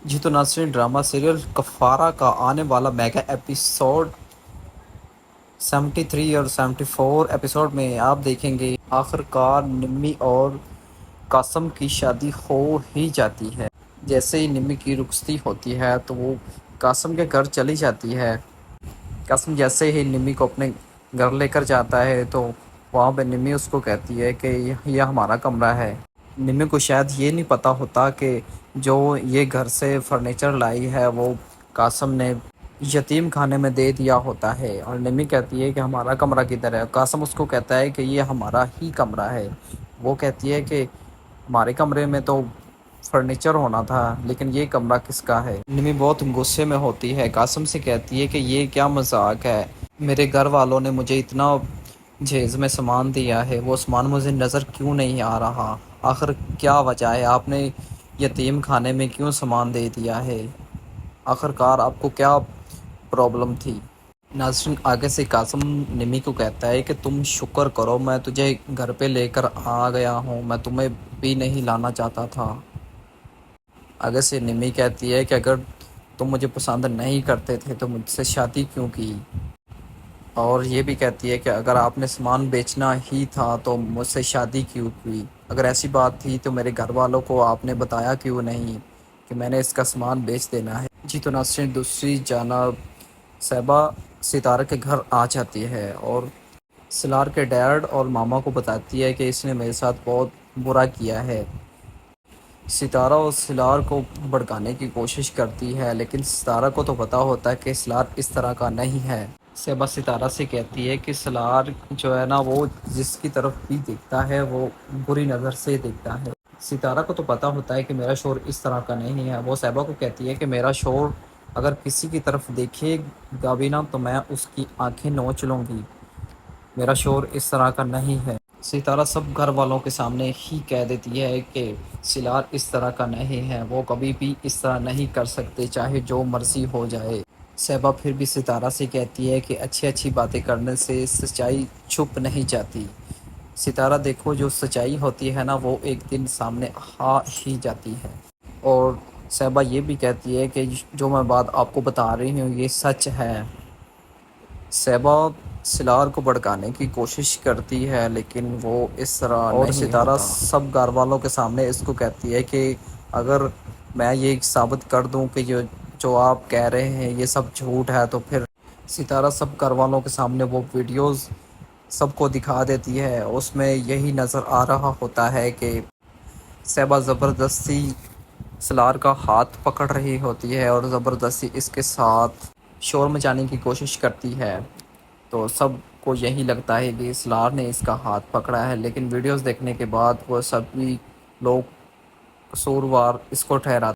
جی تو ناظرین، drama serial کفارہ کا آنے والا میگا ایپیسوڈ 73 اور 74 ایپیسوڈ میں آپ دیکھیں گے آخر کار نمی اور قاسم کی شادی ہو ہی جاتی ہے۔ جیسے ہی نمی کی رخصتی ہوتی ہے تو وہ قاسم کے گھر چلی جاتی ہے۔ قاسم جیسے ہی نمی کو اپنے گھر لے کر جاتا ہے تو وہاں پہ نمی اس کو کہتی ہے کہ یہ ہمارا کمرہ ہے۔ نمی کو شاید یہ نہیں پتہ ہوتا کہ جو یہ گھر سے فرنیچر لائی ہے وہ قاسم نے یتیم خانے میں دے دیا ہوتا ہے، اور نمی کہتی ہے کہ ہمارا کمرہ کدھر ہے۔ قاسم اس کو کہتا ہے کہ یہ ہمارا ہی کمرہ ہے۔ وہ کہتی ہے کہ ہمارے کمرے میں تو فرنیچر ہونا تھا، لیکن یہ کمرہ کس کا ہے؟ نمی بہت غصے میں ہوتی ہے، قاسم سے کہتی ہے کہ یہ کیا مذاق ہے، میرے گھر والوں نے مجھے اتنا جہیز میں سامان دیا ہے، وہ سامان مجھے نظر کیوں نہیں آ رہا؟ آخر کیا وجہ ہے؟ آپ نے یتیم خانے میں کیوں سامان دے دیا ہے؟ آخر کار آپ کو کیا پرابلم تھی؟ ناظرین، آگے سے قاسم نمی کو کہتا ہے کہ تم شکر کرو میں تجھے گھر پہ لے کر آ گیا ہوں، میں تمہیں بھی نہیں لانا چاہتا تھا۔ آگے سے نمی کہتی ہے کہ اگر تم مجھے پسند نہیں کرتے تھے تو مجھ سے شادی کیوں کی؟ اور یہ بھی کہتی ہے کہ اگر آپ نے سامان بیچنا ہی تھا تو مجھ سے شادی کیوں کی؟ اگر ایسی بات تھی تو میرے گھر والوں کو آپ نے بتایا کیوں نہیں کہ میں نے اس کا سامان بیچ دینا ہے؟ جی تو ناظرین، دوسری جانب صیبہ ستارہ کے گھر آ جاتی ہے اور سلار کے ڈیڈ اور ماما کو بتاتی ہے کہ اس نے میرے ساتھ بہت برا کیا ہے۔ ستارہ اور سلار کو بھڑکانے کی کوشش کرتی ہے، لیکن ستارہ کو تو پتہ ہوتا ہے کہ سلار اس طرح کا نہیں ہے۔ صیبہ ستارہ سے کہتی ہے کہ سلار جو ہے نا، وہ جس کی طرف بھی دیکھتا ہے وہ بری نظر سے دیکھتا ہے۔ ستارہ کو تو پتہ ہوتا ہے کہ میرا شوہر اس طرح کا نہیں ہے۔ وہ صیبہ کو کہتی ہے کہ میرا شوہر اگر کسی کی طرف دیکھے گا بھی نا تو میں اس کی آنکھیں نوچ لوں گی، میرا شوہر اس طرح کا نہیں ہے۔ ستارہ سب گھر والوں کے سامنے ہی کہہ دیتی ہے کہ سلار اس طرح کا نہیں ہے، وہ کبھی بھی اس طرح نہیں کر سکتے چاہے جو مرضی ہو جائے۔ صیبہ پھر بھی ستارہ سے کہتی ہے کہ اچھی اچھی باتیں کرنے سے سچائی چھپ نہیں جاتی۔ ستارہ دیکھو، جو سچائی ہوتی ہے نا وہ ایک دن سامنے آ ہی جاتی ہے۔ اور صیبہ یہ بھی کہتی ہے کہ جو میں بات آپ کو بتا رہی ہوں یہ سچ ہے۔ صیبہ سلار کو بھڑکانے کی کوشش کرتی ہے لیکن وہ اس طرح نہیں ہوتا۔ اور ستارہ سب گھر والوں کے سامنے اس کو کہتی ہے کہ اگر میں یہ ثابت کر دوں کہ جو آپ کہہ رہے ہیں یہ سب جھوٹ ہے تو پھر ستارہ سب گھر والوں کے سامنے وہ ویڈیوز سب کو دکھا دیتی ہے۔ اس میں یہی نظر آ رہا ہوتا ہے کہ صیبہ زبردستی سلار کا ہاتھ پکڑ رہی ہوتی ہے اور زبردستی اس کے ساتھ شور مچانے کی کوشش کرتی ہے، تو سب کو یہی لگتا ہے کہ سلار نے اس کا ہاتھ پکڑا ہے، لیکن ویڈیوز دیکھنے کے بعد وہ سبھی لوگ قصوروار اس کو ٹھہراتے